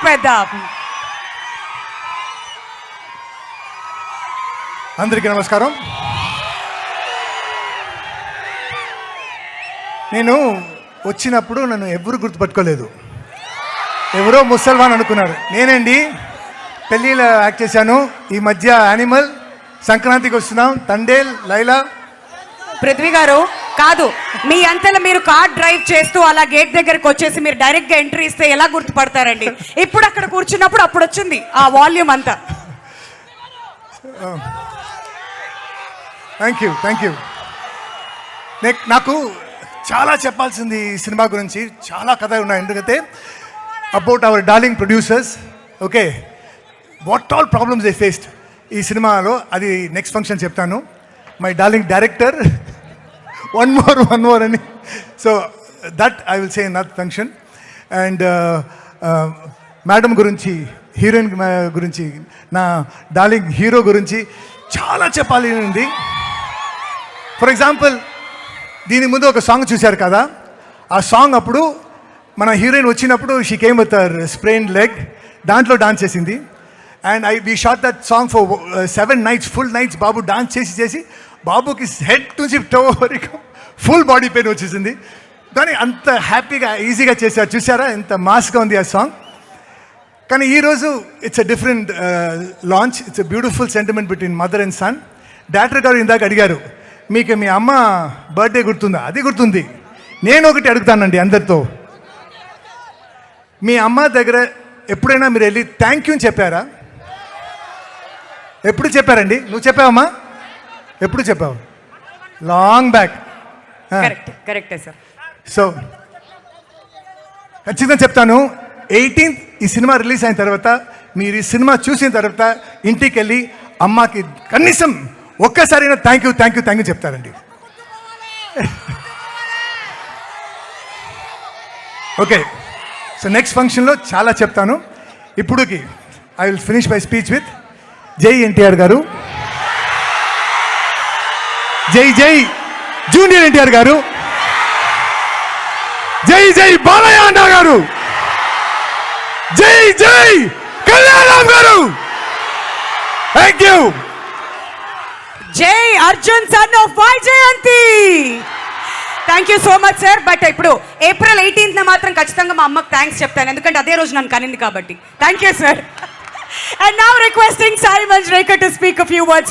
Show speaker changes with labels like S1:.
S1: చెప్పేద్దాం.
S2: అందరికీ నమస్కారం. నేను వచ్చినప్పుడు నన్ను ఎవరు గుర్తుపట్టుకోలేదు, ఎవరో ముసల్మాన్ అనుకున్నారు. నేనండి పెళ్ళిలో యాక్ట్ చేశాను. ఈ మధ్య యానిమల్, సంక్రాంతికి వస్తున్నాం, తండేల్, లైలా.
S1: పృథ్వీ గారు కాదు, మీ అంతలో మీరు కార్ డ్రైవ్ చేస్తూ అలా గేట్ దగ్గరకు వచ్చేసి మీరు డైరెక్ట్ గా ఎంట్రీ ఇస్తే ఎలా గుర్తుపడతారండి? ఇప్పుడు అక్కడ కూర్చున్నప్పుడు అప్పుడు వచ్చింది ఆ వాల్యూమ్ అంతా.
S2: Thank you. నాకు చాలా చెప్పాల్సింది ఈ సినిమా గురించి, చాలా కథ ఉన్నాయి. ఎందుకంటే about our darling producers, okay, what all problems they faced ఈ సినిమాలో, అది నెక్స్ట్ ఫంక్షన్ చెప్తాను. My darling director, one more అని, so that I will say in that function. And madam గురించి, హీరోయిన్ గురించి, నా డార్లింగ్ హీరో గురించి చాలా చెప్పాలి ఉంది. ఫర్ ఎగ్జాంపుల్, దీని ముందు ఒక సాంగ్ చూశారు కదా, ఆ సాంగ్ అప్పుడు మన హీరోయిన్ వచ్చినప్పుడు she came with her sprained leg, దాంట్లో డాన్స్ చేసింది. And we shot that song for 7 nights, full nights. బాబు డాన్స్ చేసి బాబుకి హెడ్ నుంచి టో వరకు ఫుల్ బాడీ పెయిన్ వచ్చేసింది. కానీ అంత హ్యాపీగా ఈజీగా చేశారు. చూసారా ఎంత మాస్గా ఉంది ఆ సాంగ్. కానీ ఈరోజు it's a different launch. It's a beautiful sentiment between mother and son. Director గారు ఇందాక అడిగారు, మీకు మీ అమ్మ బర్త్డే గుర్తుందా? అది గుర్తుంది. నేను ఒకటి అడుగుతానండి అందరితో, మీ అమ్మ దగ్గర ఎప్పుడైనా మీరు వెళ్ళి థ్యాంక్ యూ అని చెప్పారా? ఎప్పుడు చెప్పారండి? నువ్వు చెప్పావమ్మా? ఎప్పుడు చెప్పావు? Long back.
S1: కరెక్టే సార్.
S2: సో ఖచ్చితంగా చెప్తాను, 18th ఈ సినిమా రిలీజ్ అయిన తర్వాత, మీరు ఈ సినిమా చూసిన తర్వాత ఇంటికి వెళ్ళి అమ్మకి కనీసం ఒక్కసారైనా థ్యాంక్ యూ చెప్తారండి. ఓకే, సో నెక్స్ట్ ఫంక్షన్లో చాలా చెప్తాను. ఇప్పుడుకి I will finish my speech with జై ఎన్టీఆర్ గారు, జై జూనియర్ ఎన్టీఆర్ గారు, జై బాలయ్య అన్న గారు, జై కళ్యాణం గారు. Thank you.
S1: Jai Arjun son of Vyjayanthi. Thank you so much sir. But ఇప్పుడు April 18th మాత్రం ఖచ్చితంగా మా అమ్మకి థ్యాంక్స్ చెప్తాను, ఎందుకంటే అదే రోజు నన్ను కనింది కాబట్టి. Thank you sir. And now requesting Sai Manjrekar to speak a few words for